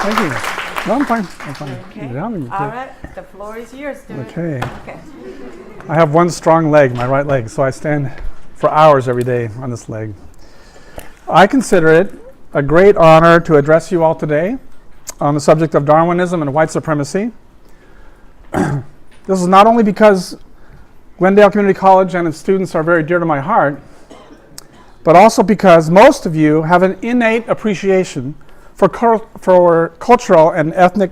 Thank you. No, I'm fine. I'm fine. Okay. Yeah, All right. The floor is yours, dude. Okay. Okay. I have one strong leg, my right leg, so I stand for hours every day on this leg. I consider it a great honor to address you all today on the subject of Darwinism and white supremacy. This is not only because Glendale Community College and its students are very dear to my heart, but also because most of you have an innate appreciation for cultural and ethnic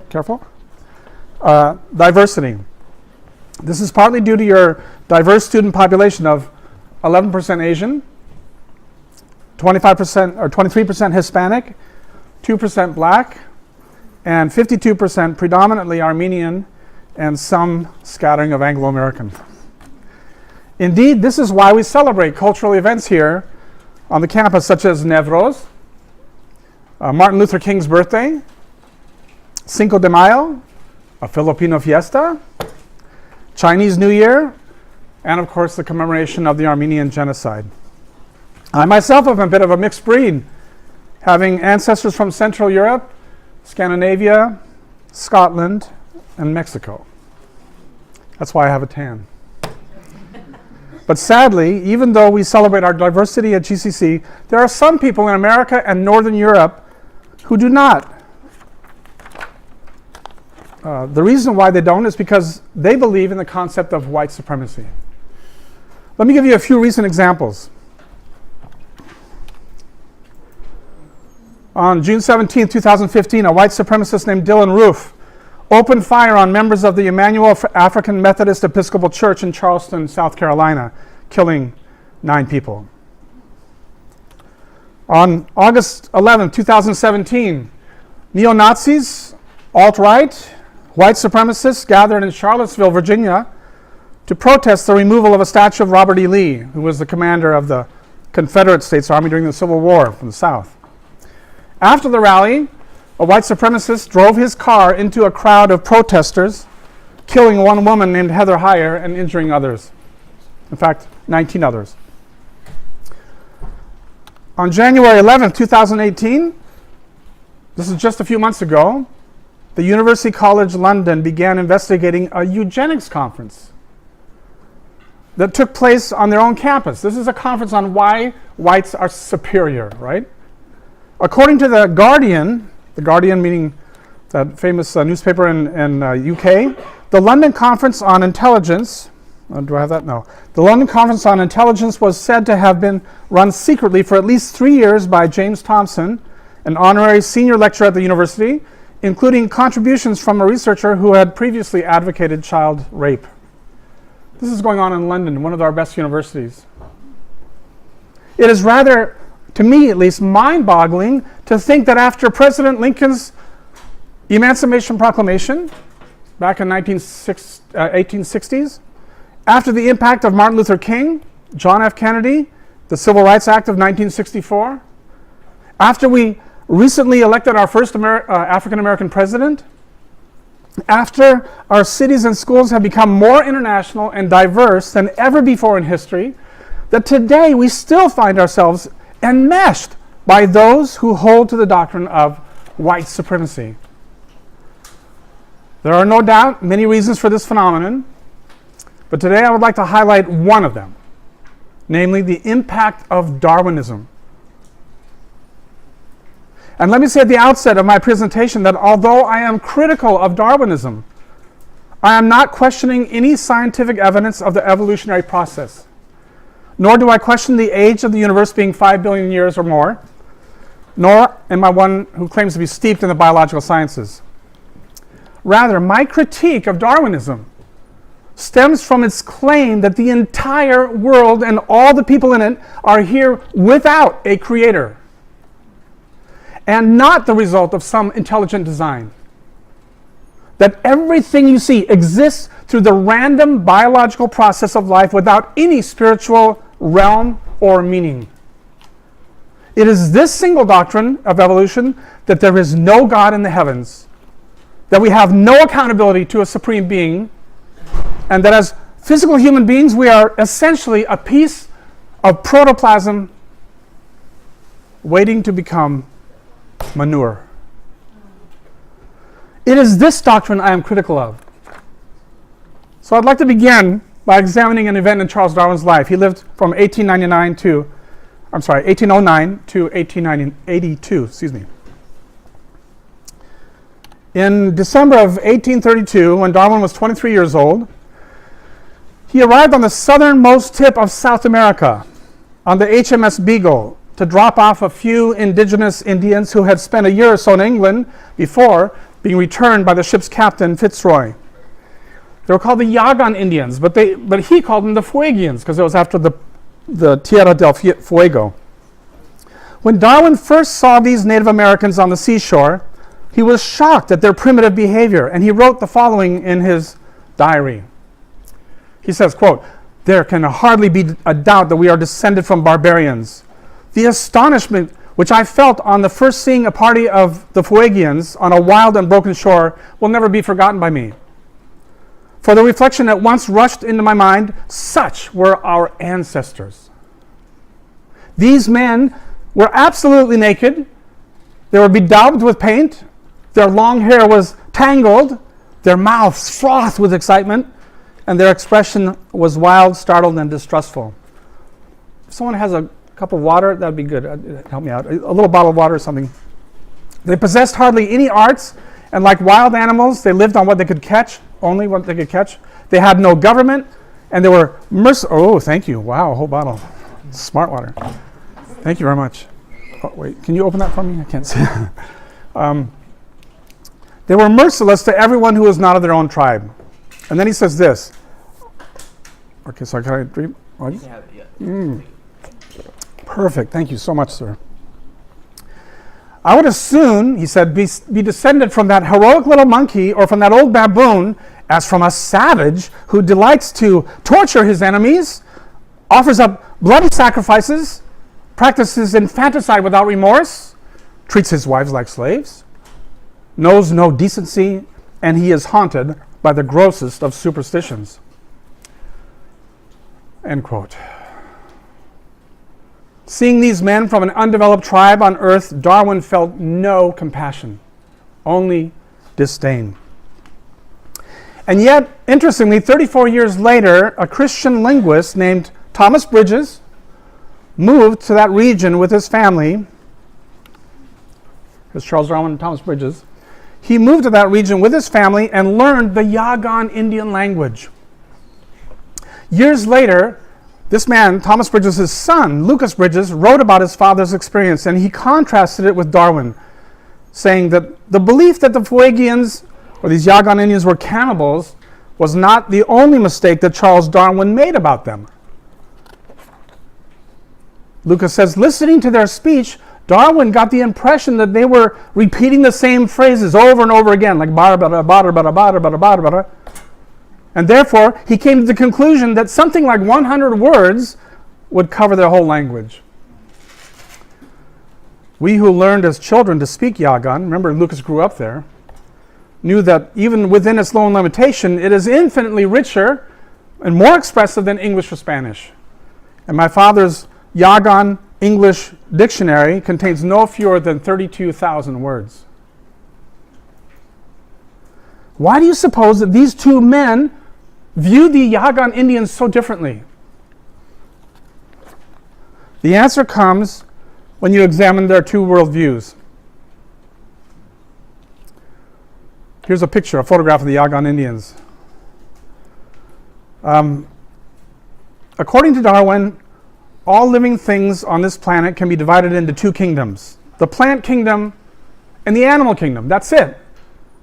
diversity. This is partly due to your diverse student population of 11% Asian, 25% or 23% Hispanic, 2% Black, and 52% predominantly Armenian, and some scattering of Anglo-American. Indeed, this is why we celebrate cultural events here on the campus, such as Newroz, Martin Luther King's birthday, Cinco de Mayo, a Filipino fiesta, Chinese New Year, and of course the commemoration of the Armenian genocide. I myself am a bit of a mixed breed, having ancestors from Central Europe, Scandinavia, Scotland, and Mexico. That's why I have a tan. But sadly, even though we celebrate our diversity at GCC, there are some people in America and Northern Europe who do not. The reason why they don't is because they believe in the concept of white supremacy. Let me give you a few recent examples. On June 17, 2015, a white supremacist named Dylan Roof opened fire on members of the Emmanuel African Methodist Episcopal Church in Charleston, South Carolina, killing 9 people. On August 11, 2017, neo-Nazis, alt-right, white supremacists gathered in Charlottesville, Virginia, to protest the removal of a statue of Robert E. Lee, who was the commander of the Confederate States Army during the Civil War from the South. After the rally, a white supremacist drove his car into a crowd of protesters, killing one woman named Heather Heyer and injuring others. In fact, 19 others. On January 11, 2018, this is just a few months ago, the University College London began investigating a eugenics conference that took place on their own campus. This is a conference on why whites are superior, right? According to The Guardian meaning that famous newspaper in UK, the London Conference on Intelligence, do I have that? No. The London Conference on Intelligence was said to have been run secretly for at least 3 years by James Thompson, an honorary senior lecturer at the university, including contributions from a researcher who had previously advocated child rape. This is going on in London, one of our best universities. It is rather, to me at least, mind-boggling to think that after President Lincoln's Emancipation Proclamation back in 1860s, after the impact of Martin Luther King, John F. Kennedy, the Civil Rights Act of 1964, after we recently elected our first African-American president, after our cities and schools have become more international and diverse than ever before in history, that today we still find ourselves enmeshed by those who hold to the doctrine of white supremacy. There are no doubt many reasons for this phenomenon, but today I would like to highlight one of them, namely the impact of Darwinism. And let me say at the outset of my presentation that although I am critical of Darwinism, I am not questioning any scientific evidence of the evolutionary process, nor do I question the age of the universe being 5 billion years or more, nor am I one who claims to be steeped in the biological sciences. Rather, my critique of Darwinism stems from its claim that the entire world and all the people in it are here without a creator, and not the result of some intelligent design. That everything you see exists through the random biological process of life without any spiritual realm or meaning. It is this single doctrine of evolution, that there is no God in the heavens, that we have no accountability to a supreme being, and that as physical human beings we are essentially a piece of protoplasm waiting to become manure. It is this doctrine I am critical of. So I'd like to begin by examining an event in Charles Darwin's life. He lived from 1809 to 1882, In December of 1832, when Darwin was 23 years old, he arrived on the southernmost tip of South America on the HMS Beagle to drop off a few indigenous Indians who had spent a year or so in England before being returned by the ship's captain, Fitzroy. They were called the Yagan Indians, but he called them the Fuegians because it was after the Tierra del Fuego. When Darwin first saw these Native Americans on the seashore, he was shocked at their primitive behavior, and he wrote the following in his diary. He says, quote, "There can hardly be a doubt that we are descended from barbarians. The astonishment which I felt on the first seeing a party of the Fuegians on a wild and broken shore will never be forgotten by me. For the reflection at once rushed into my mind, such were our ancestors. These men were absolutely naked. They were bedaubed with paint. Their long hair was tangled. Their mouths frothed with excitement. And their expression was wild, startled, and distrustful." If someone has a cup of water, that'd be good. Help me out. A little bottle of water or something. "They possessed hardly any arts, and like wild animals, they lived on what they could catch, only what they could catch. They had no government, and they were Oh, thank you. Wow, a whole bottle. Smart water. Thank you very much. Oh, wait, can you open that for me? I can't see. They were merciless to everyone who was not of their own tribe." And then he says this. Okay, so can I read? What? Perfect. Thank you so much, sir. "I would as soon," he said, be descended from that heroic little monkey or from that old baboon as from a savage who delights to torture his enemies, offers up bloody sacrifices, practices infanticide without remorse, treats his wives like slaves, knows no decency, and he is haunted by the grossest of superstitions." End quote. Seeing these men from an undeveloped tribe on earth, Darwin felt no compassion, only disdain. And yet, interestingly, 34 years later, a Christian linguist named Thomas Bridges moved to that region with his family. Here's Charles Darwin and Thomas Bridges. He moved to that region with his family and learned the Yagan Indian language. Years later, this man, Thomas Bridges' son, Lucas Bridges, wrote about his father's experience, and he contrasted it with Darwin, saying that the belief that the Fuegians, or these Yagan Indians, were cannibals was not the only mistake that Charles Darwin made about them. Lucas says, listening to their speech, Darwin got the impression that they were repeating the same phrases over and over again, like bada bada bada bada bada bada bada bada. And therefore, he came to the conclusion that something like 100 words would cover their whole language. We who learned as children to speak Yagan, remember Lucas grew up there, knew that even within its lone limitation, it is infinitely richer and more expressive than English or Spanish. And my father's Yagan English dictionary contains no fewer than 32,000 words. Why do you suppose that these two men viewed the Yagan Indians so differently? The answer comes when you examine their two worldviews. Here's a picture, a photograph of the Yagan Indians. According to Darwin, all living things on this planet can be divided into two kingdoms, the plant kingdom and the animal kingdom. That's it.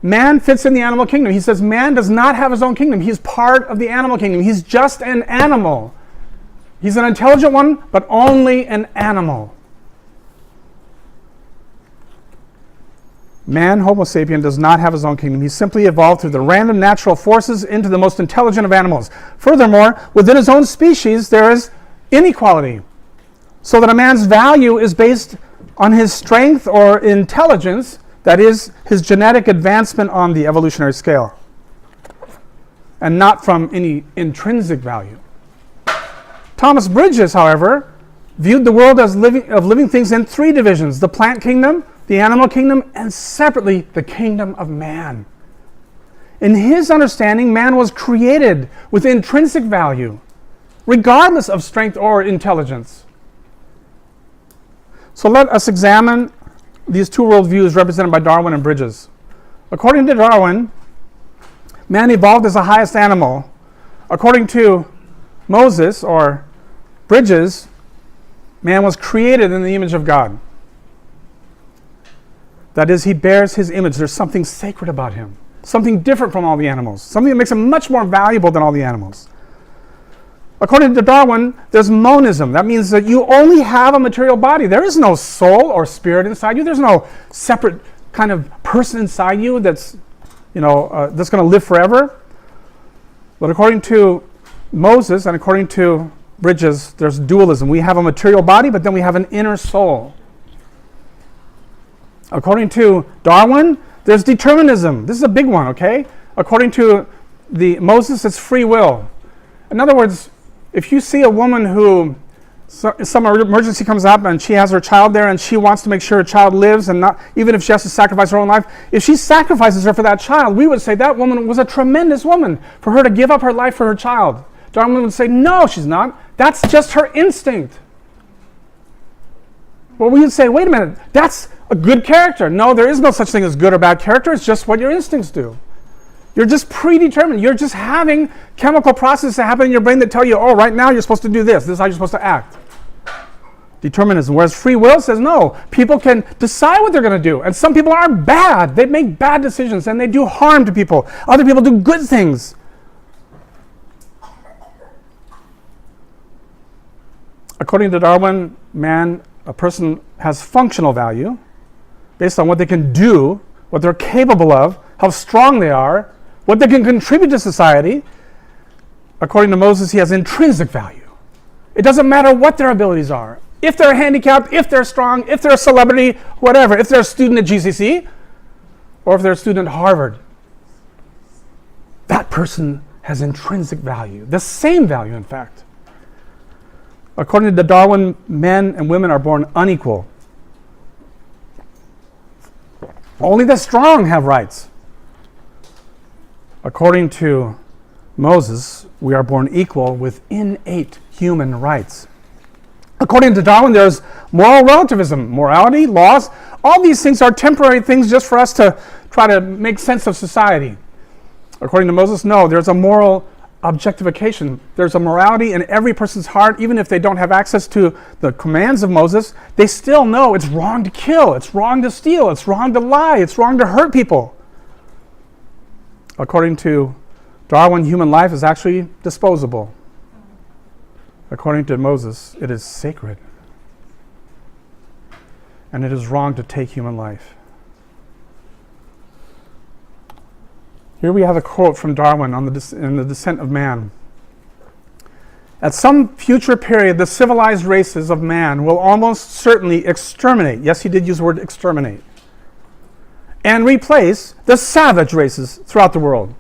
Man fits in the animal kingdom. He says man does not have his own kingdom. He's part of the animal kingdom. He's just an animal. He's an intelligent one, but only an animal. Man, Homo sapien, does not have his own kingdom. He simply evolved through the random natural forces into the most intelligent of animals. Furthermore, within his own species, there is inequality, so that a man's value is based on his strength or intelligence, that is, his genetic advancement on the evolutionary scale, and not from any intrinsic value. Thomas Bridges, however, viewed the world as living things in three divisions: the plant kingdom, the animal kingdom, and separately, the kingdom of man. In his understanding, man was created with intrinsic value, regardless of strength or intelligence. So let us examine these two worldviews represented by Darwin and Bridges. According to Darwin, man evolved as the highest animal. According to Moses or Bridges, man was created in the image of God. That is, he bears his image. There's something sacred about him, something different from all the animals, something that makes him much more valuable than all the animals. According to Darwin, there's monism. That means that you only have a material body. There is no soul or spirit inside you. There's no separate kind of person inside you that's going to live forever. But according to Moses and according to Bridges, there's dualism. We have a material body, but then we have an inner soul. According to Darwin, there's determinism. This is a big one, okay? According to Moses, it's free will. In other words, if you see a woman who some emergency comes up and she has her child there and she wants to make sure her child lives, and not even if she has to sacrifice her own life, if she sacrifices her for that child, we would say that woman was a tremendous woman for her to give up her life for her child. Darwin would say, no, she's not. That's just her instinct. Well, we would say, wait a minute, that's a good character. No, there is no such thing as good or bad character. It's just what your instincts do. You're just predetermined. You're just having chemical processes that happen in your brain that tell you, oh, right now you're supposed to do this. This is how you're supposed to act. Determinism. Whereas free will says, no, people can decide what they're going to do. And some people are bad. They make bad decisions and they do harm to people. Other people do good things. According to Darwin, a person has functional value based on what they can do, what they're capable of, how strong they are, what they can contribute to society. According to Moses, he has intrinsic value. It doesn't matter what their abilities are. If they're handicapped, if they're strong, if they're a celebrity, whatever. If they're a student at GCC, or if they're a student at Harvard. That person has intrinsic value. The same value, in fact. According to Darwin, men and women are born unequal. Only the strong have rights. According to Moses, we are born equal with innate human rights. According to Darwin, there's moral relativism, morality, laws. All these things are temporary things just for us to try to make sense of society. According to Moses, no, there's a moral objectification. There's a morality in every person's heart. Even if they don't have access to the commands of Moses, they still know it's wrong to kill, it's wrong to steal, it's wrong to lie, it's wrong to hurt people. According to Darwin, human life is actually disposable. According to Moses, it is sacred. And it is wrong to take human life. Here we have a quote from Darwin in The Descent of Man. At some future period, the civilized races of man will almost certainly exterminate. Yes, he did use the word exterminate. And replace the savage races throughout the world.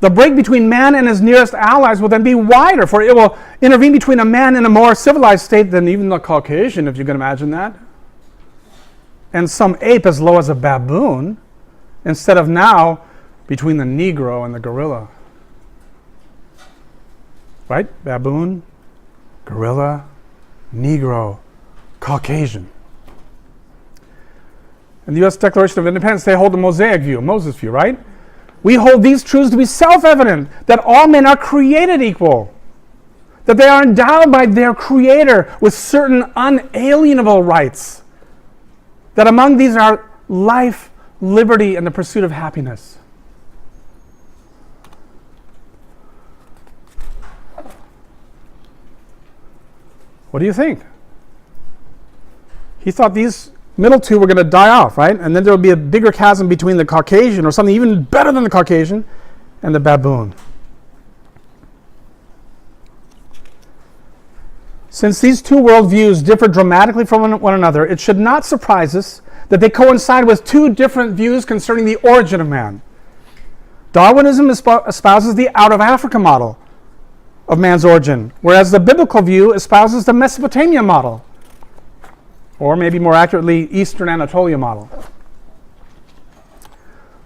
The break between man and his nearest allies will then be wider, for it will intervene between a man in a more civilized state than even the Caucasian, if you can imagine that, and some ape as low as a baboon, instead of now between the Negro and the gorilla. Right? Baboon, gorilla, Negro, Caucasian. In the U.S. Declaration of Independence, they hold the Mosaic view, Moses view, right? We hold these truths to be self-evident, that all men are created equal, that they are endowed by their Creator with certain unalienable rights, that among these are life, liberty, and the pursuit of happiness. What do you think? He thought these middle two were going to die off, right? And then there would be a bigger chasm between the Caucasian, or something even better than the Caucasian, and the baboon. Since these two worldviews differ dramatically from one another, it should not surprise us that they coincide with two different views concerning the origin of man. Darwinism espouses the out-of-Africa model of man's origin, whereas the biblical view espouses the Mesopotamia model. or maybe more accurately, Eastern Anatolia model.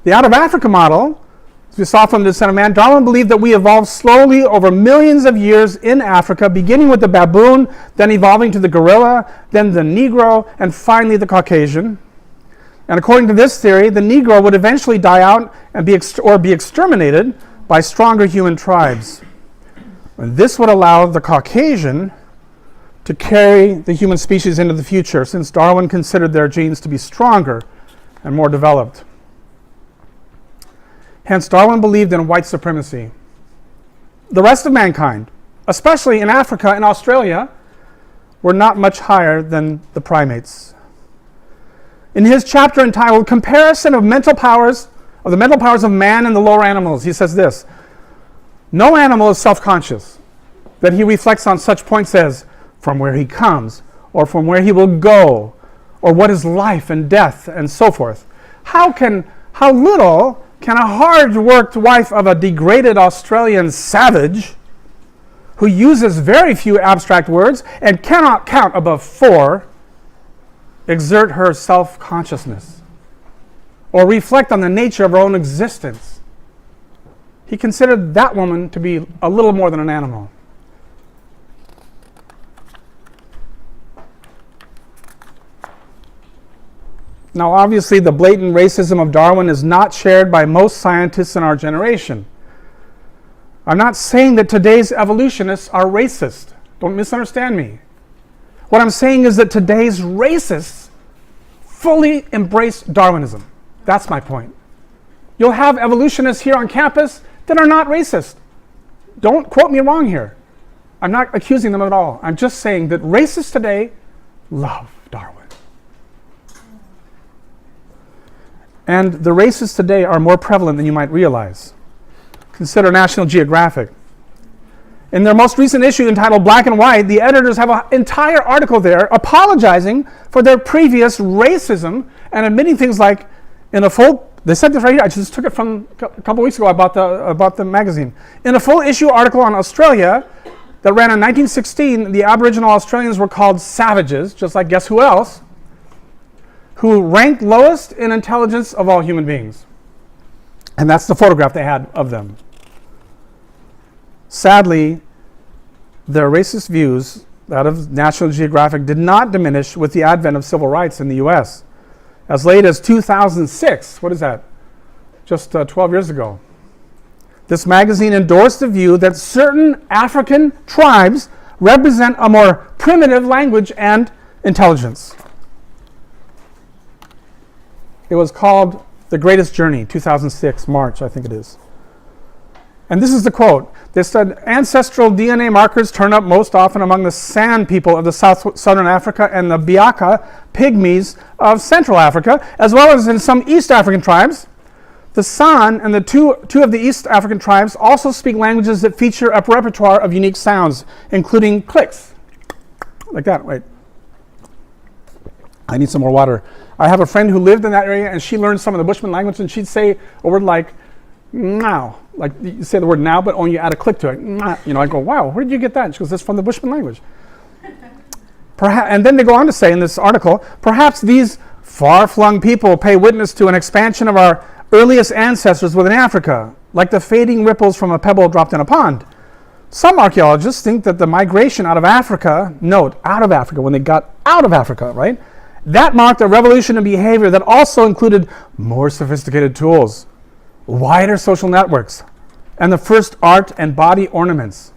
The out of Africa model, as we saw from the Descent of Man, Darwin believed that we evolved slowly over millions of years in Africa, beginning with the baboon, then evolving to the gorilla, then the Negro, and finally the Caucasian. And according to this theory, the Negro would eventually die out and be exterminated by stronger human tribes. And this would allow the Caucasian to carry the human species into the future, since Darwin considered their genes to be stronger and more developed. Hence, Darwin believed in white supremacy. The rest of mankind, especially in Africa and Australia, were not much higher than the primates. In his chapter entitled Comparison of the Mental Powers of Man and the Lower Animals, he says this: no animal is self-conscious, that he reflects on such points as from where he comes, or from where he will go, or what is life and death, and so forth. How little can a hard-worked wife of a degraded Australian savage, who uses very few abstract words and cannot count above 4, exert her self-consciousness or reflect on the nature of her own existence? He considered that woman to be a little more than an animal. Now, obviously, the blatant racism of Darwin is not shared by most scientists in our generation. I'm not saying that today's evolutionists are racist. Don't misunderstand me. What I'm saying is that today's racists fully embrace Darwinism. That's my point. You'll have evolutionists here on campus that are not racist. Don't quote me wrong here. I'm not accusing them at all. I'm just saying that racists today love Darwin. And the racists today are more prevalent than you might realize. Consider National Geographic. In their most recent issue entitled Black and White, the editors have an entire article there apologizing for their previous racism and admitting things like, they said this right here, I just took it from a couple weeks ago about the magazine. In a full issue article on Australia that ran in 1916, the Aboriginal Australians were called savages, just like guess who else? Who ranked lowest in intelligence of all human beings. And that's the photograph they had of them. Sadly, their racist views, that of National Geographic, did not diminish with the advent of civil rights in the US. As late as 2006, what is that? Just 12 years ago. This magazine endorsed the view that certain African tribes represent a more primitive language and intelligence. It was called The Greatest Journey, 2006, March, I think it is. And this is the quote. They said, ancestral DNA markers turn up most often among the San people of the southern Africa and the Biaka Pygmies of Central Africa, as well as in some East African tribes. The San and the two of the East African tribes also speak languages that feature a repertoire of unique sounds, including clicks. Like that, wait. I need some more water. I have a friend who lived in that area, and she learned some of the Bushman language, and she'd say a word like now. Like you say the word now, but only you add a click to it. You know, I go, wow, where did you get that? And she goes, that's from the Bushman language. And then they go on to say in this article, perhaps these far-flung people pay witness to an expansion of our earliest ancestors within Africa, like the fading ripples from a pebble dropped in a pond. Some archaeologists think that the migration out of Africa, out of Africa, when they got out of Africa, right? That marked a revolution in behavior that also included more sophisticated tools, wider social networks, and the first art and body ornaments.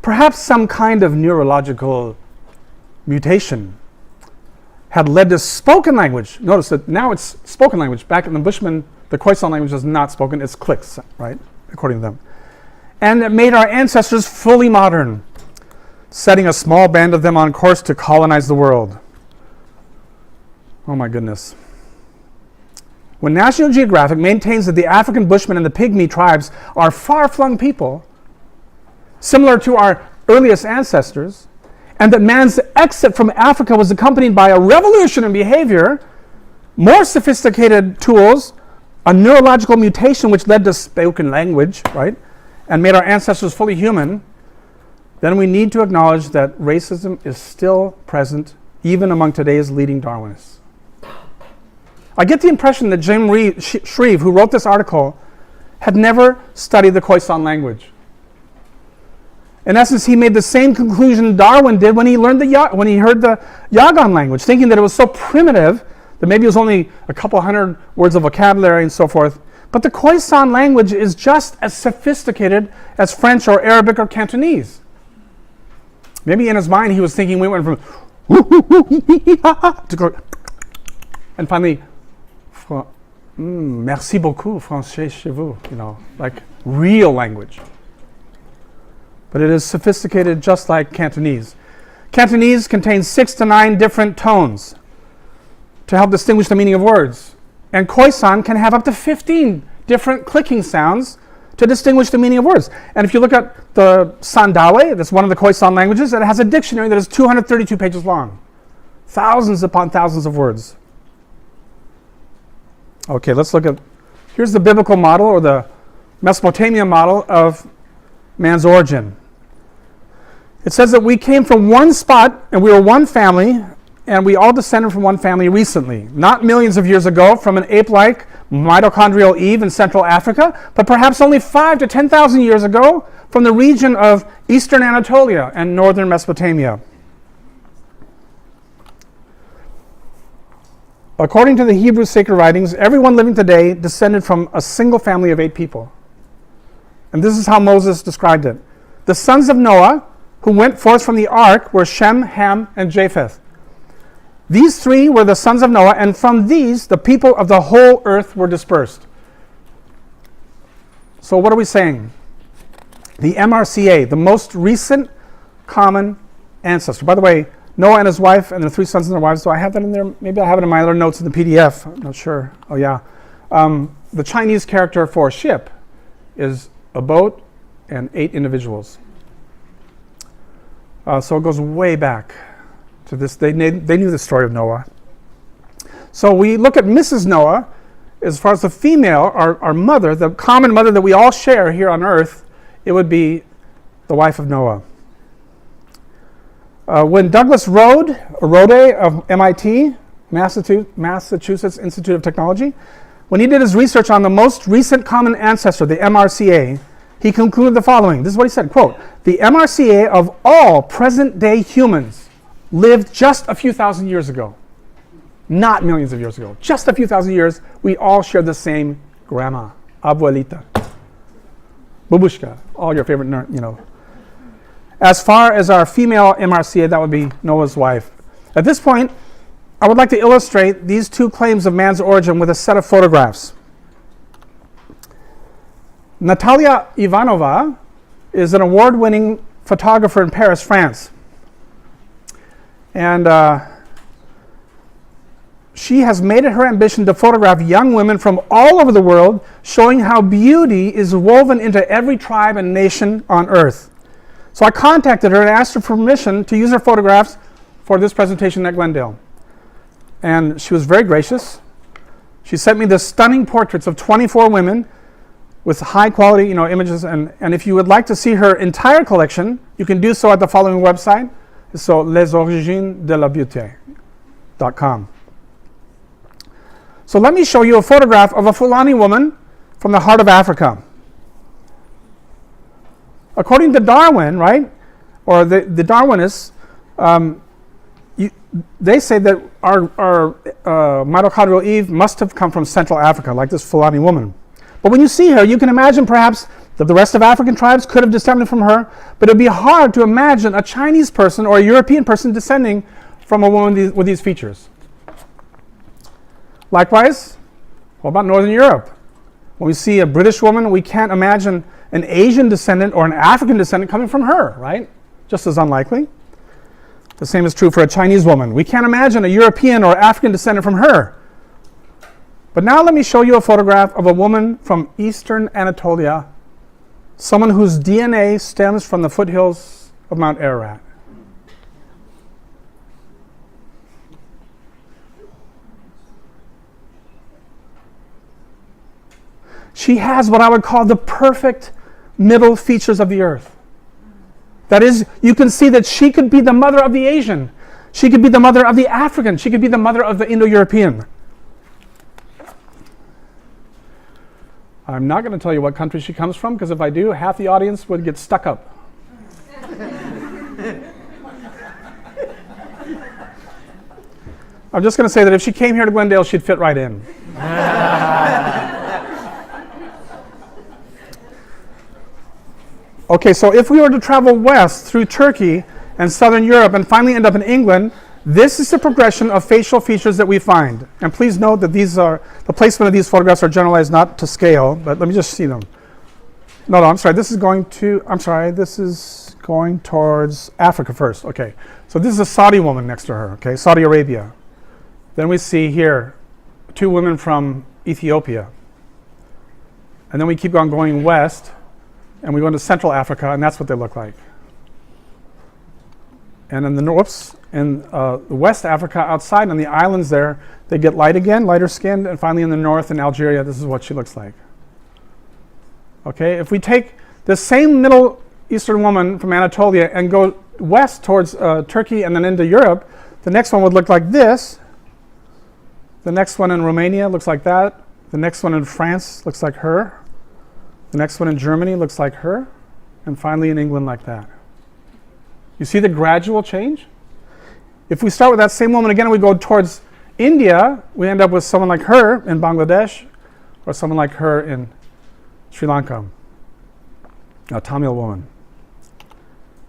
Perhaps some kind of neurological mutation had led to spoken language. Notice that now it's spoken language. Back in the Bushman, the Khoisan language is not spoken, it's clicks, right? According to them. And it made our ancestors fully modern, setting a small band of them on course to colonize the world. Oh my goodness. When National Geographic maintains that the African Bushmen and the Pygmy tribes are far-flung people, similar to our earliest ancestors, and that man's exit from Africa was accompanied by a revolution in behavior, more sophisticated tools, a neurological mutation which led to spoken language, right, and made our ancestors fully human, then we need to acknowledge that racism is still present even among today's leading Darwinists. I get the impression that Jim Shreve, who wrote this article, had never studied the Khoisan language. In essence, he made the same conclusion Darwin did when he heard the Yagan language, thinking that it was so primitive that maybe it was only a couple hundred words of vocabulary and so forth. But the Khoisan language is just as sophisticated as French or Arabic or Cantonese. Maybe in his mind he was thinking we went from to and finally, merci beaucoup, français chez vous, like real language. But it is sophisticated just like Cantonese. Cantonese contains 6 to 9 different tones to help distinguish the meaning of words. And Khoisan can have up to 15 different clicking sounds to distinguish the meaning of words. And if you look at the Sandawe, that's one of the Khoisan languages, it has a dictionary that is 232 pages long. Thousands upon thousands of words. Okay, let's look at, here's the biblical model or the Mesopotamian model of man's origin. It says that we came from one spot and we were one family, and we all descended from one family recently, not millions of years ago from an ape-like mitochondrial Eve in Central Africa, but perhaps only 5,000 to 10,000 years ago from the region of eastern Anatolia and northern Mesopotamia. According to the Hebrew sacred writings, everyone living today descended from a single family of 8 people. And this is how Moses described it. The sons of Noah, who went forth from the ark, were Shem, Ham, and Japheth. These 3 were the sons of Noah, and from these the people of the whole earth were dispersed. So what are we saying? The MRCA, the most recent common ancestor. By the way, Noah and his wife and the 3 sons and their wives, do I have that in there? Maybe I have it in my other notes in the PDF. I'm not sure. Oh, yeah. The Chinese character for ship is a boat and 8 individuals. So it goes way back to this. They knew the story of Noah. So we look at Mrs. Noah as far as the female, our mother, the common mother that we all share here on earth. It would be the wife of Noah. When Douglas Rode of MIT, Massachusetts Institute of Technology, when he did his research on the most recent common ancestor, the MRCA, he concluded the following. This is what he said, quote, "The MRCA of all present-day humans lived just a few thousand years ago. Not millions of years ago. Just a few thousand years, we all share the same grandma, abuelita, babushka, all your favorite, As far as our female MRCA, that would be Noah's wife. At this point, I would like to illustrate these 2 claims of man's origin with a set of photographs. Natalia Ivanova is an award-winning photographer in Paris, France. And she has made it her ambition to photograph young women from all over the world, showing how beauty is woven into every tribe and nation on earth. So I contacted her and asked her permission to use her photographs for this presentation at Glendale. And she was very gracious. She sent me the stunning portraits of 24 women with high quality images. And if you would like to see her entire collection, you can do so at the following website. So lesorigines-de-la-beauté.com. So let me show you a photograph of a Fulani woman from the heart of Africa. According to Darwin, right, or the Darwinists, they say that our mitochondrial Eve must have come from Central Africa, like this Fulani woman. But when you see her, you can imagine perhaps that the rest of African tribes could have descended from her, but it would be hard to imagine a Chinese person or a European person descending from a woman with these features. Likewise, what about Northern Europe? When we see a British woman, we can't imagine an Asian descendant or an African descendant coming from her, right? Just as unlikely. The same is true for a Chinese woman. We can't imagine a European or African descendant from her. But now let me show you a photograph of a woman from eastern Anatolia, someone whose DNA stems from the foothills of Mount Ararat. She has what I would call the perfect middle features of the earth. That is, you can see that she could be the mother of the Asian. She could be the mother of the African. She could be the mother of the Indo-European. I'm not going to tell you what country she comes from, because if I do, half the audience would get stuck up. I'm just going to say that if she came here to Glendale, she'd fit right in. Okay, so if we were to travel west through Turkey and southern Europe and finally end up in England, this is the progression of facial features that we find. And please note that the placement of these photographs are generalized not to scale, but let me just see them. No, I'm sorry, this is going towards Africa first. Okay, so this is a Saudi woman next to her, okay, Saudi Arabia. Then we see here 2 women from Ethiopia. And then we keep on going west, and we go into Central Africa, and that's what they look like. And in the West Africa, outside on the islands there, they get light again, lighter skinned, and finally in the north in Algeria, this is what she looks like. Okay, if we take the same Middle Eastern woman from Anatolia and go west towards Turkey and then into Europe, the next one would look like this. The next one in Romania looks like that. The next one in France looks like her. The next one in Germany looks like her. And finally in England like that. You see the gradual change? If we start with that same woman again and we go towards India, we end up with someone like her in Bangladesh or someone like her in Sri Lanka, a Tamil woman.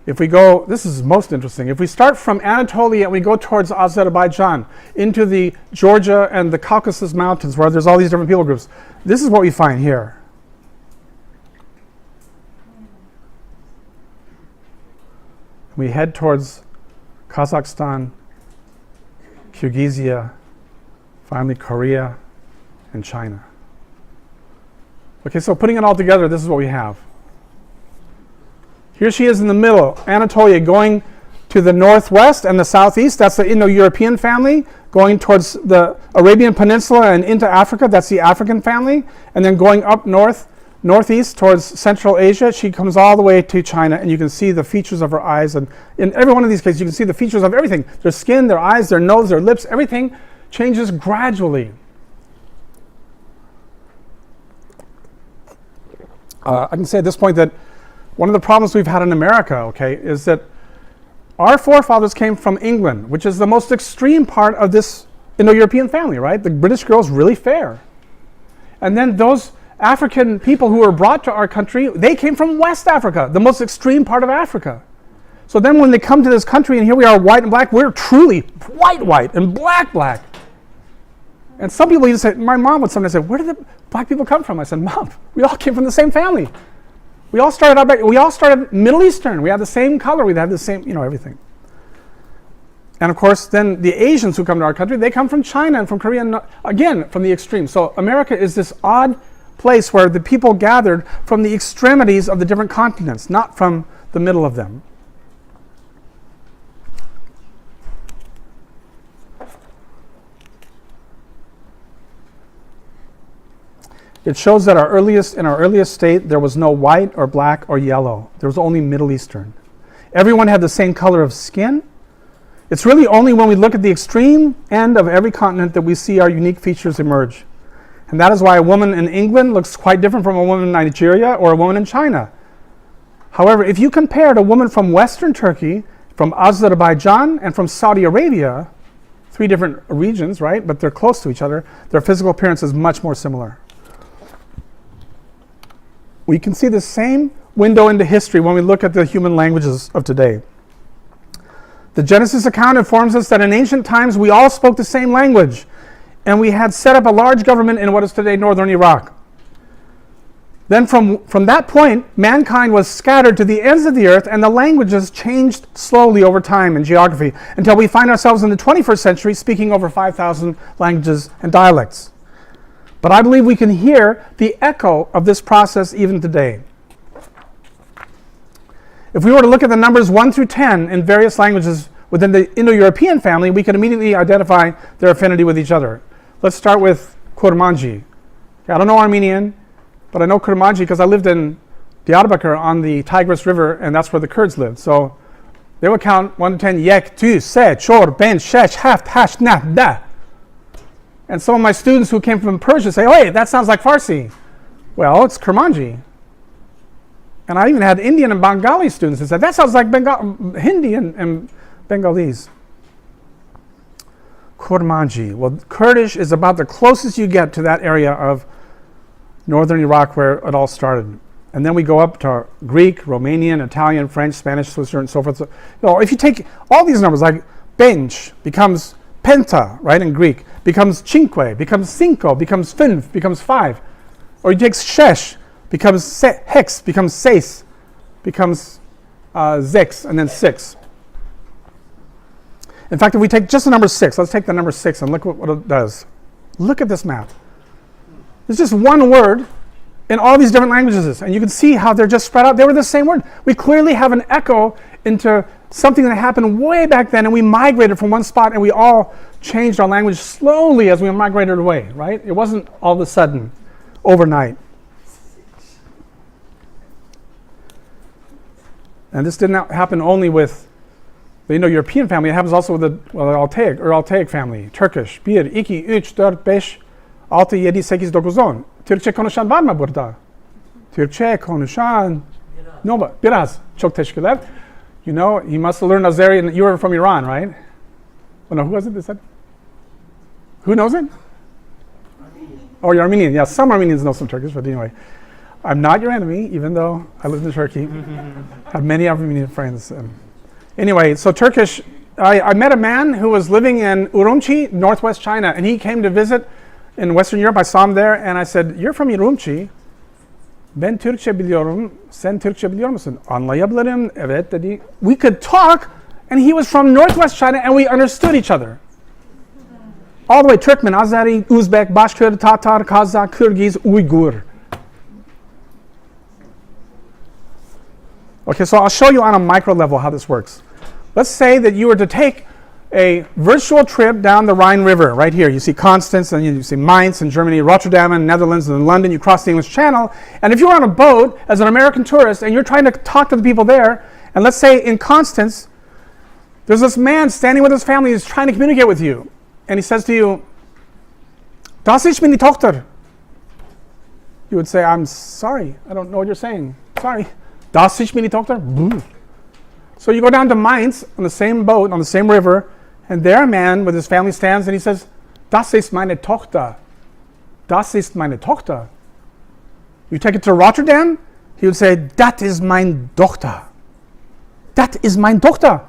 If we go, this is most interesting, if we start from Anatolia and we go towards Azerbaijan, into the Georgia and the Caucasus Mountains where there's all these different people groups, this is what we find here. We head towards Kazakhstan, Kyrgyzia, finally Korea, and China. Okay, so putting it all together, this is what we have. Here she is in the middle, Anatolia, going to the northwest and the southeast. That's the Indo-European family. Going towards the Arabian Peninsula and into Africa, that's the African family. And then going up northeast towards Central Asia, she comes all the way to China, and you can see the features of her eyes. And in every one of these cases, you can see the features of everything. Their skin, their eyes, their nose, their lips, everything changes gradually. I can say at this point that one of the problems we've had in America, okay, is that our forefathers came from England, which is the most extreme part of this Indo-European family, right? The British girl's really fair. And then those African people who were brought to our country, they came from West Africa, the most extreme part of Africa. So then when they come to this country and here we are white and black, we're truly white and black. And some people even say, my mom would sometimes say, where did the black people come from? I said, Mom, we all came from the same family. We all started Middle Eastern. We had the same color. We had the same, everything. And of course, then the Asians who come to our country, they come from China and from Korea, and again, from the extreme. So America is this odd place where the people gathered from the extremities of the different continents, not from the middle of them. It shows that in our earliest state, there was no white or black or yellow. There was only Middle Eastern. Everyone had the same color of skin. It's really only when we look at the extreme end of every continent that we see our unique features emerge. And that is why a woman in England looks quite different from a woman in Nigeria or a woman in China. However, if you compared a woman from Western Turkey, from Azerbaijan, and from Saudi Arabia, 3 different regions, right? But they're close to each other, their physical appearance is much more similar. We can see the same window into history when we look at the human languages of today. The Genesis account informs us that in ancient times we all spoke the same language, and we had set up a large government in what is today northern Iraq. Then from that point, mankind was scattered to the ends of the earth, and the languages changed slowly over time in geography until we find ourselves in the 21st century speaking over 5,000 languages and dialects. But I believe we can hear the echo of this process even today. If we were to look at the numbers 1 through 10 in various languages within the Indo-European family, we can immediately identify their affinity with each other. Let's start with Kurmanji. I don't know Armenian, but I know Kurmanji because I lived in Diyarbakir on the Tigris River, and that's where the Kurds lived. So They would count 1 to 10, yek, tu, se, chor, ben, shesh, haft, hash, na, da. And some of my students who came from Persia say, oh, hey, that sounds like Farsi. Well, it's Kurmanji. And I even had Indian and Bengali students who said, that sounds like Hindi and Bengalese. Kurmanji. Well, Kurdish is about the closest you get to that area of northern Iraq where it all started. And then we go up to Greek, Romanian, Italian, French, Spanish, Switzerland, and so forth. So, if you take all these numbers, like bench becomes penta, right, in Greek, becomes cinque, becomes cinco, becomes fünf, becomes 5. Or you take shesh, becomes hex, becomes seis, becomes sechs, and then 6. In fact, if we take just the number 6, let's take the number 6 and look what it does. Look at this map. It's just one word in all these different languages, and you can see how they're just spread out. They were the same word. We clearly have an echo into something that happened way back then, and we migrated from one spot, and we all changed our language slowly as we migrated away, right? It wasn't all of a sudden, overnight. And this did not happen only with the Indo-European family. It happens also with the Altaic family. Turkish. 1, 2, 3, 4, 5, 6, 7, 8, 9, 10. Türkçe konuşan var mı burada? Türkçe konuşan. No, biraz. Çok teşekkürler. You know, he must have learned Azeri. You were from Iran, right? Oh, no, who was it that said? Who knows it? Oh, you're Armenian. Yeah, some Armenians know some Turkish, but anyway. I'm not your enemy, even though I lived in Turkey. Have many Armenian friends. Anyway, so Turkish, I met a man who was living in Urumqi, northwest China, and he came to visit in Western Europe. I saw him there, and I said, you're from Urumqi. Ben Türkçe biliyorum. Sen Türkçe biliyor musun? Anlayabilirim. Evet dedi. We could talk, and he was from northwest China, and we understood each other. All the way, Turkmen, Azeri, Uzbek, Bashkir, Tatar, Kazakh, Kyrgyz, Uyghur. Okay, so I'll show you on a micro level how this works. Let's say that you were to take a virtual trip down the Rhine River right here. You see Constance, and you see Mainz in Germany, Rotterdam in Netherlands, and in London. You cross the English Channel. And if you're on a boat as an American tourist and you're trying to talk to the people there, and let's say in Constance, there's this man standing with his family who's trying to communicate with you. And he says to you, Das ist meine Tochter. You would say, I'm sorry, I don't know what you're saying. Sorry. Das ist meine Tochter? So you go down to Mainz on the same boat, on the same river, and there a man with his family stands and he says, Das ist meine Tochter. Das ist meine Tochter. You take it to Rotterdam, he would say, Dat is mein Tochter. Dat is mein Tochter.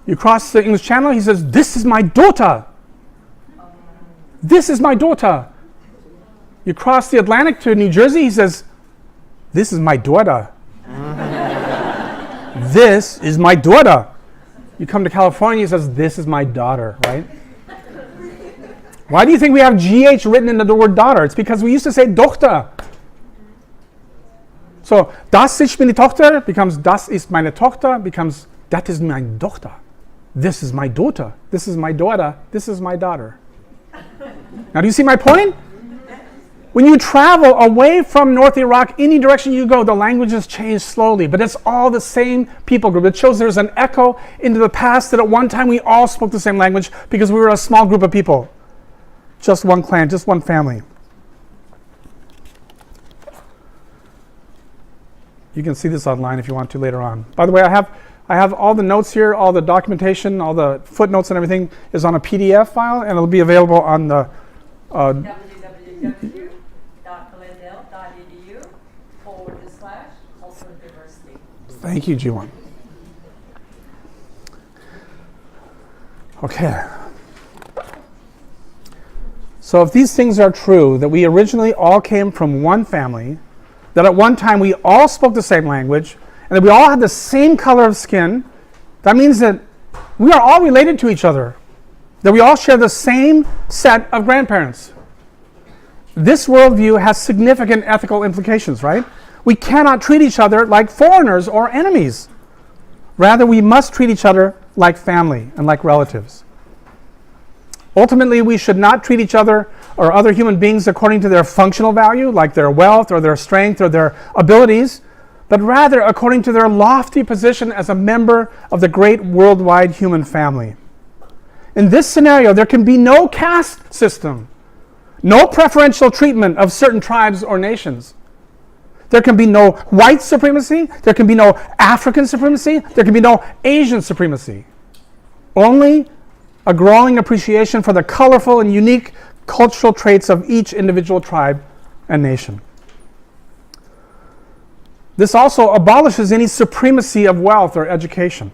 You cross the English Channel, he says, This is my daughter. This is my daughter. You cross the Atlantic to New Jersey, he says, This is my daughter. This is my daughter. You come to California, he says, This is my daughter, right? Why do you think we have GH written into the word daughter? It's because we used to say Tochter. So, Das ist meine Tochter becomes Das ist meine Tochter becomes Dat ist meine Tochter. This is my daughter. This is my daughter. This is my daughter. Now, do you see my point? When you travel away from North Iraq, any direction you go, the languages change slowly, but it's all the same people group. It shows there's an echo into the past that at one time we all spoke the same language because we were a small group of people. Just one clan, just one family. You can see this online if you want to later on. By the way, I have all the notes here, all the documentation, all the footnotes and everything is on a PDF file, and it'll be available on the www.glendale.edu/cultural-diversity. Thank you, Jiwon. Okay. So if these things are true, that we originally all came from one family, that at one time we all spoke the same language, and that we all had the same color of skin, that means that we are all related to each other, that we all share the same set of grandparents. This worldview has significant ethical implications, right? We cannot treat each other like foreigners or enemies. Rather, we must treat each other like family and like relatives. Ultimately, we should not treat each other or other human beings according to their functional value, like their wealth or their strength or their abilities, but rather according to their lofty position as a member of the great worldwide human family. In this scenario, there can be no caste system, no preferential treatment of certain tribes or nations. There can be no white supremacy, there can be no African supremacy, there can be no Asian supremacy. Only a growing appreciation for the colorful and unique cultural traits of each individual tribe and nation. This also abolishes any supremacy of wealth or education.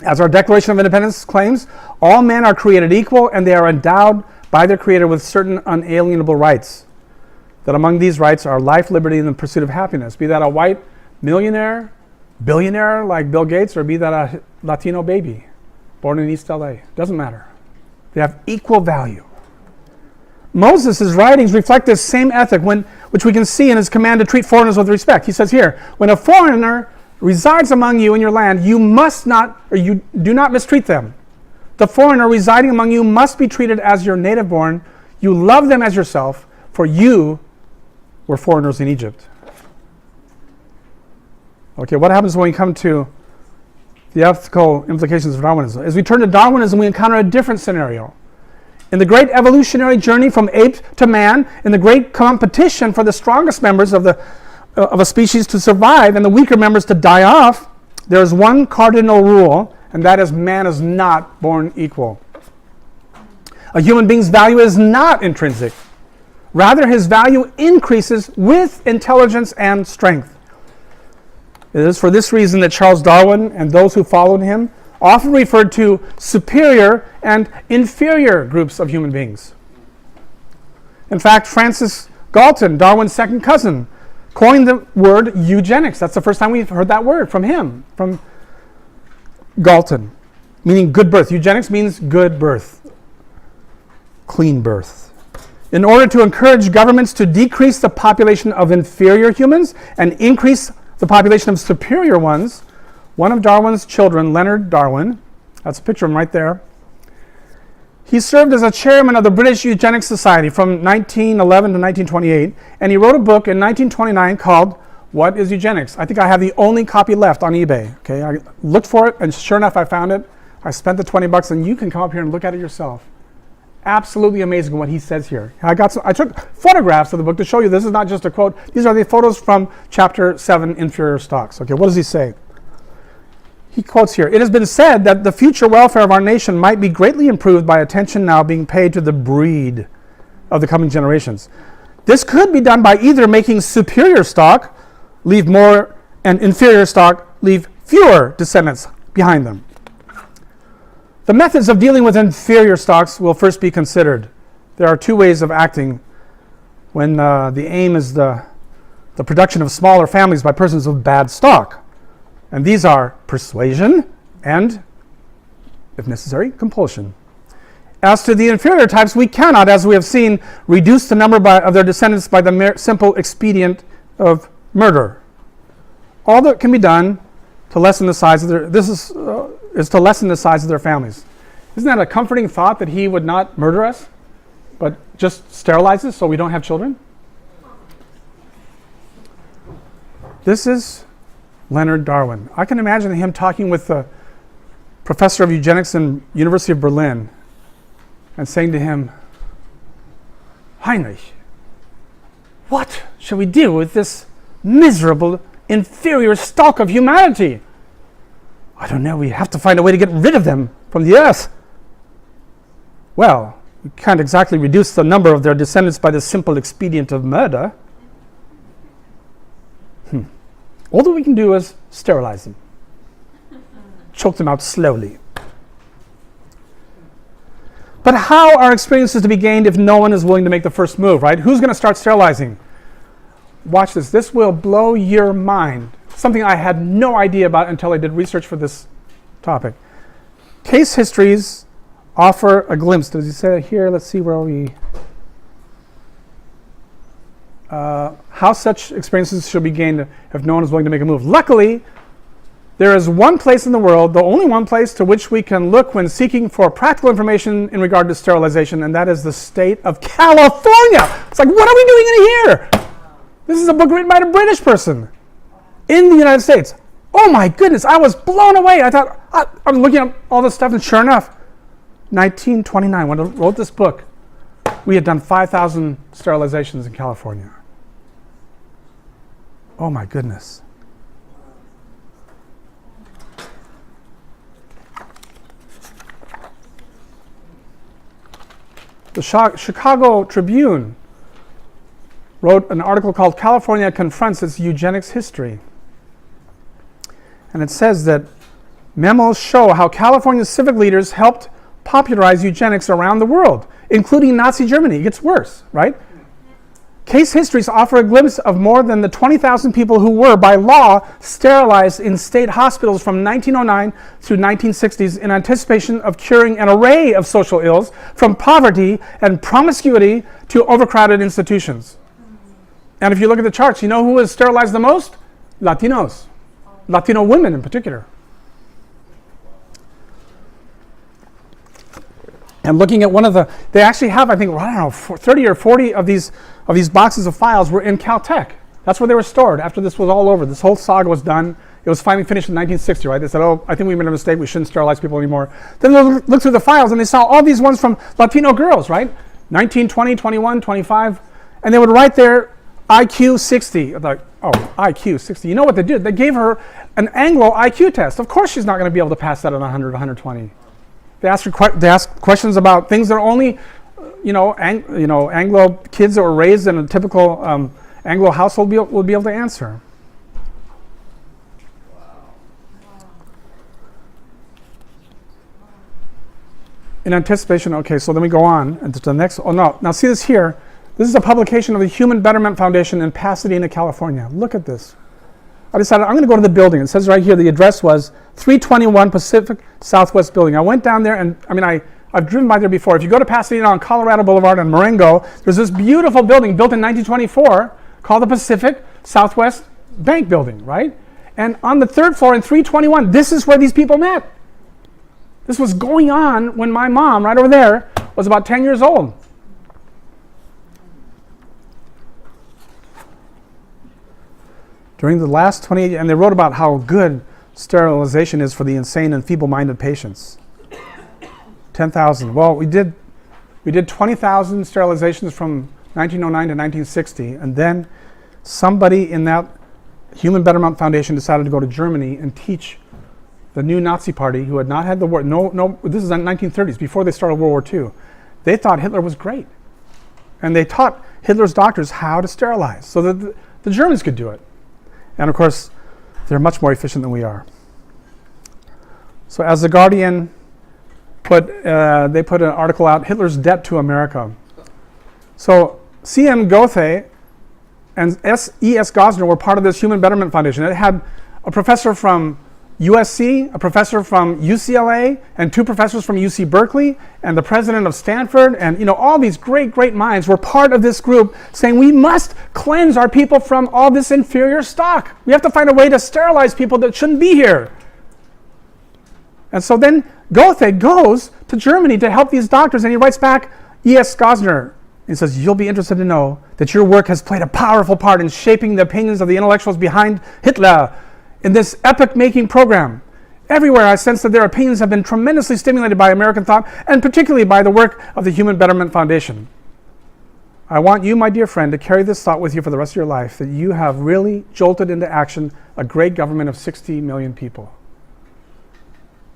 As our Declaration of Independence claims, all men are created equal and they are endowed by their Creator with certain unalienable rights. That among these rights are life, liberty, and the pursuit of happiness. Be that a white millionaire, billionaire like Bill Gates, or be that a Latino baby born in East LA. Doesn't matter. They have equal value. Moses' writings reflect this same ethic, which we can see in his command to treat foreigners with respect. He says here, when a foreigner resides among you in your land, you must not, or you do not mistreat them. The foreigner residing among you must be treated as your native born. You love them as yourself, for you were foreigners in Egypt. Okay, what happens when we come to the ethical implications of Darwinism? As we turn to Darwinism, we encounter a different scenario. In the great evolutionary journey from ape to man, in the great competition for the strongest members of a species to survive and the weaker members to die off, there is one cardinal rule, and that is man is not born equal. A human being's value is not intrinsic. Rather, his value increases with intelligence and strength. It is for this reason that Charles Darwin and those who followed him often referred to superior and inferior groups of human beings. In fact, Francis Galton, Darwin's second cousin, coined the word eugenics. That's the first time we've heard that word from him, from Galton, meaning good birth. Eugenics means good birth, clean birth. In order to encourage governments to decrease the population of inferior humans and increase the population of superior ones, one of Darwin's children, Leonard Darwin, that's a picture of him right there, he served as a chairman of the British Eugenics Society from 1911 to 1928, and he wrote a book in 1929 called What is Eugenics? I think I have the only copy left on eBay. Okay, I looked for it, and sure enough, I found it. I spent the $20, and you can come up here and look at it yourself. Absolutely amazing what he says here. I took photographs of the book to show you this is not just a quote. These are the photos from chapter 7, Inferior Stocks. Okay, what does he say? He quotes here, "It has been said that the future welfare of our nation might be greatly improved by attention now being paid to the breed of the coming generations. This could be done by either making superior stock leave more and inferior stock leave fewer descendants behind them. The methods of dealing with inferior stocks will first be considered. There are two ways of acting when the aim is the production of smaller families by persons of bad stock. And these are persuasion and, if necessary, compulsion. As to the inferior types, we cannot, as we have seen, reduce the number of their descendants by the simple expedient of murder. All that can be done to lessen the size of is to lessen the size of their families." Isn't that a comforting thought, that he would not murder us, but just sterilize us so we don't have children? This is Leonard Darwin. I can imagine him talking with the professor of eugenics in University of Berlin and saying to him, "Heinrich, what shall we do with this miserable, inferior stock of humanity?" "I don't know, we have to find a way to get rid of them from the earth." "Well, we can't exactly reduce the number of their descendants by the simple expedient of murder. All that we can do is sterilize them, choke them out slowly." But how are experiences to be gained if no one is willing to make the first move, right? Who's going to start sterilizing? Watch this. This will blow your mind. Something I had no idea about until I did research for this topic. Case histories offer a glimpse. Does he say it here? Let's see where we... how such experiences should be gained if no one is willing to make a move. Luckily, there is one place in the world, the only one place to which we can look when seeking for practical information in regard to sterilization, and that is the state of California. It's like, what are we doing in here? This is a book written by a British person. in the United States. Oh my goodness, I was blown away. I thought, I'm looking at all this stuff, and sure enough, 1929, when I wrote this book, we had done 5,000 sterilizations in California. Oh my goodness. The Chicago Tribune wrote an article called California Confronts Its Eugenics History. And it says that memos show how California's civic leaders helped popularize eugenics around the world, including Nazi Germany. It gets worse, right? Case histories offer a glimpse of more than the 20,000 people who were, by law, sterilized in state hospitals from 1909 through 1960s in anticipation of curing an array of social ills, from poverty and promiscuity to overcrowded institutions. And if you look at the charts, you know who was sterilized the most? Latinos. Latino women in particular. And looking at one of the, they actually have, I think, I don't know, 30 or 40 of these boxes of files were in Caltech. That's where they were stored after this was all over. This whole saga was done. It was finally finished in 1960, right? They said, oh, I think we made a mistake. We shouldn't sterilize people anymore. Then they looked through the files and they saw all these ones from Latino girls, right? 19, 20, 21, 25. And they would write there IQ 60. Like, oh, IQ 60. You know what they did? They gave her an Anglo IQ test. Of course she's not going to be able to pass that at 100, 120. They ask questions about things that are only, Anglo kids that were raised in a typical Anglo household would be able to answer. In anticipation, okay, so then we go on and to the next. Oh no! Now see this here. This is a publication of the Human Betterment Foundation in Pasadena, California. Look at this. I decided I'm going to go to the building. It says right here the address was 321 Pacific Southwest Building. I went down there, and I've driven by there before. If you go to Pasadena on Colorado Boulevard and Marengo, there's this beautiful building built in 1924 called the Pacific Southwest Bank Building, right? And on the third floor in 321, this is where these people met. This was going on when my mom, right over there, was about 10 years old. During the last 28 years, and they wrote about how good sterilization is for the insane and feeble-minded patients. 10,000. Well, we did 20,000 sterilizations from 1909 to 1960, and then somebody in that Human Betterment Foundation decided to go to Germany and teach the new Nazi party, who had not had the war. No, this is in the 1930s, before they started World War II. They thought Hitler was great, and they taught Hitler's doctors how to sterilize so that the Germans could do it. And of course, they're much more efficient than we are. So as The Guardian they put an article out, Hitler's Debt to America. So C.M. Goethe and E.S. Gosner were part of this Human Betterment Foundation. It had a professor from USC, a professor from UCLA, and 2 professors from UC Berkeley, and the president of Stanford, and all these great minds were part of this group saying we must cleanse our people from all this inferior stock. We have to find a way to sterilize people that shouldn't be here. And so then Goethe goes to Germany to help these doctors, and he writes back E.S. Gosner. He says, you'll be interested to know that your work has played a powerful part in shaping the opinions of the intellectuals behind Hitler in this epoch-making program. Everywhere I sense that their opinions have been tremendously stimulated by American thought, and particularly by the work of the Human Betterment Foundation. I want you, my dear friend, to carry this thought with you for the rest of your life, that you have really jolted into action a great government of 60 million people.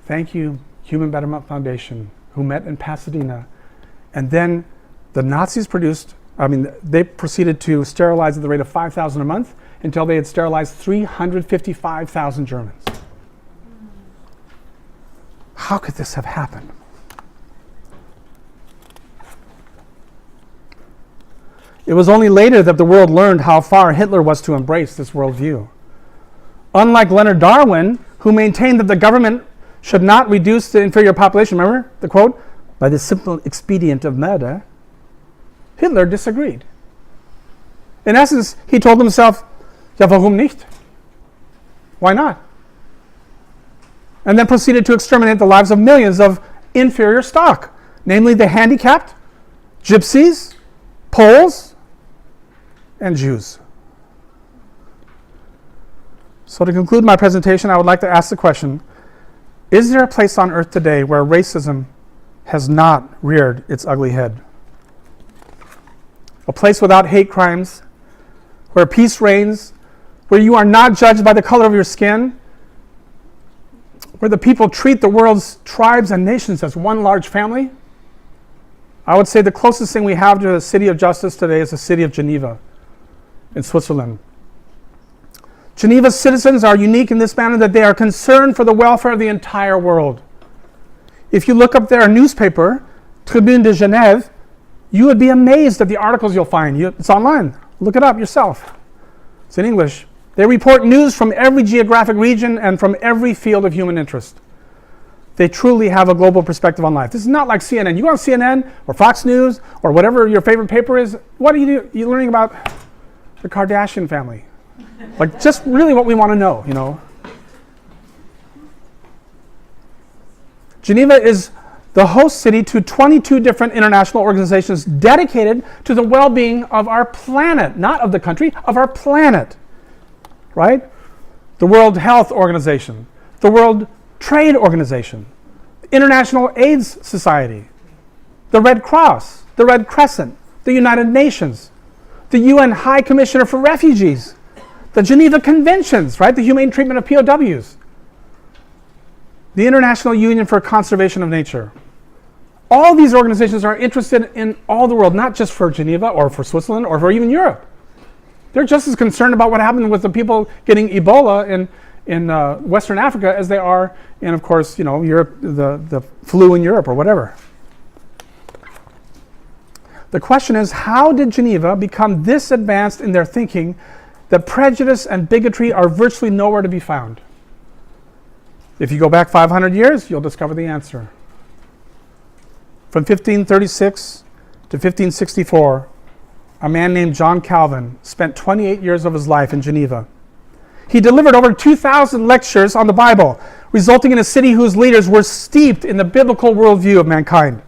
Thank you, Human Betterment Foundation, who met in Pasadena. And then the Nazis they proceeded to sterilize at the rate of 5,000 a month until they had sterilized 355,000 Germans. How could this have happened? It was only later that the world learned how far Hitler was to embrace this worldview. Unlike Leonard Darwin, who maintained that the government should not reduce the inferior population, remember the quote, by the simple expedient of murder, Hitler disagreed. In essence, he told himself, ja, warum nicht? Why not? And then proceeded to exterminate the lives of millions of inferior stock, namely the handicapped, gypsies, Poles, and Jews. So to conclude my presentation, I would like to ask the question, is there a place on earth today where racism has not reared its ugly head? A place without hate crimes, where peace reigns, where you are not judged by the color of your skin, where the people treat the world's tribes and nations as one large family? I would say the closest thing we have to a city of justice today is the city of Geneva in Switzerland. Geneva's citizens are unique in this manner that they are concerned for the welfare of the entire world. If you look up their newspaper, Tribune de Genève, you would be amazed at the articles you'll find. It's online. Look it up yourself. It's in English. They report news from every geographic region and from every field of human interest. They truly have a global perspective on life. This is not like CNN. You go on CNN or Fox News or whatever your favorite paper is, what are you learning about the Kardashian family? Like, just really what we want to know, you know. Geneva is the host city to 22 different international organizations dedicated to the well-being of our planet, not of the country, of our planet, right? The World Health Organization, the World Trade Organization, International AIDS Society, the Red Cross, the Red Crescent, the United Nations, the UN High Commissioner for Refugees, the Geneva Conventions, right? The humane treatment of POWs, the International Union for Conservation of Nature. All these organizations are interested in all the world, not just for Geneva or for Switzerland or for even Europe. They're just as concerned about what happened with the people getting Ebola in Western Africa as they are in, of course, you know, Europe, the flu in Europe or whatever. The question is, how did Geneva become this advanced in their thinking that prejudice and bigotry are virtually nowhere to be found? If you go back 500 years, you'll discover the answer. From 1536 to 1564, a man named John Calvin spent 28 years of his life in Geneva. He delivered over 2,000 lectures on the Bible, resulting in a city whose leaders were steeped in the biblical worldview of mankind.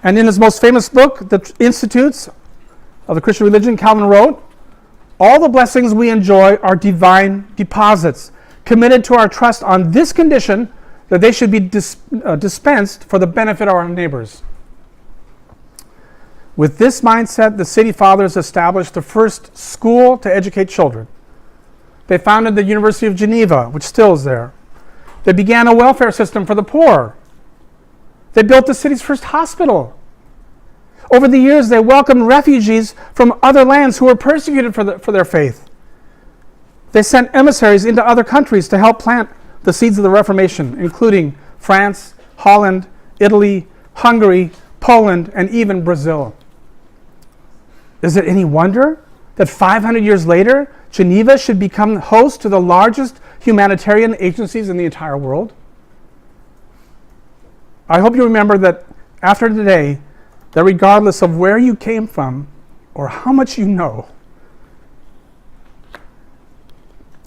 And in his most famous book, The Institutes of the Christian Religion, Calvin wrote, "All the blessings we enjoy are divine deposits, committed to our trust on this condition that they should be dispensed for the benefit of our neighbors." With this mindset, the city fathers established the first school to educate children. They founded the University of Geneva, which still is there. They began a welfare system for the poor. They built the city's first hospital. Over the years, they welcomed refugees from other lands who were persecuted for their faith. They sent emissaries into other countries to help plant the seeds of the Reformation, including France, Holland, Italy, Hungary, Poland, and even Brazil. Is it any wonder that 500 years later, Geneva should become host to the largest humanitarian agencies in the entire world? I hope you remember that after today, that regardless of where you came from or how much you know,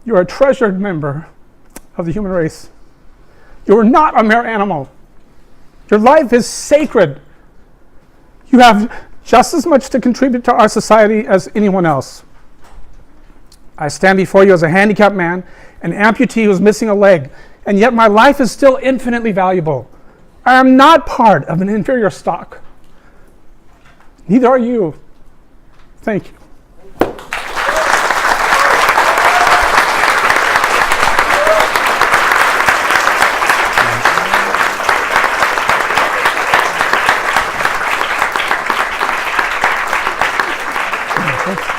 you're a treasured member of the human race. You're not a mere animal. Your life is sacred. You have just as much to contribute to our society as anyone else. I stand before you as a handicapped man, an amputee who's missing a leg, and yet my life is still infinitely valuable. I am not part of an inferior stock. Neither are you. Thank you. Thank you.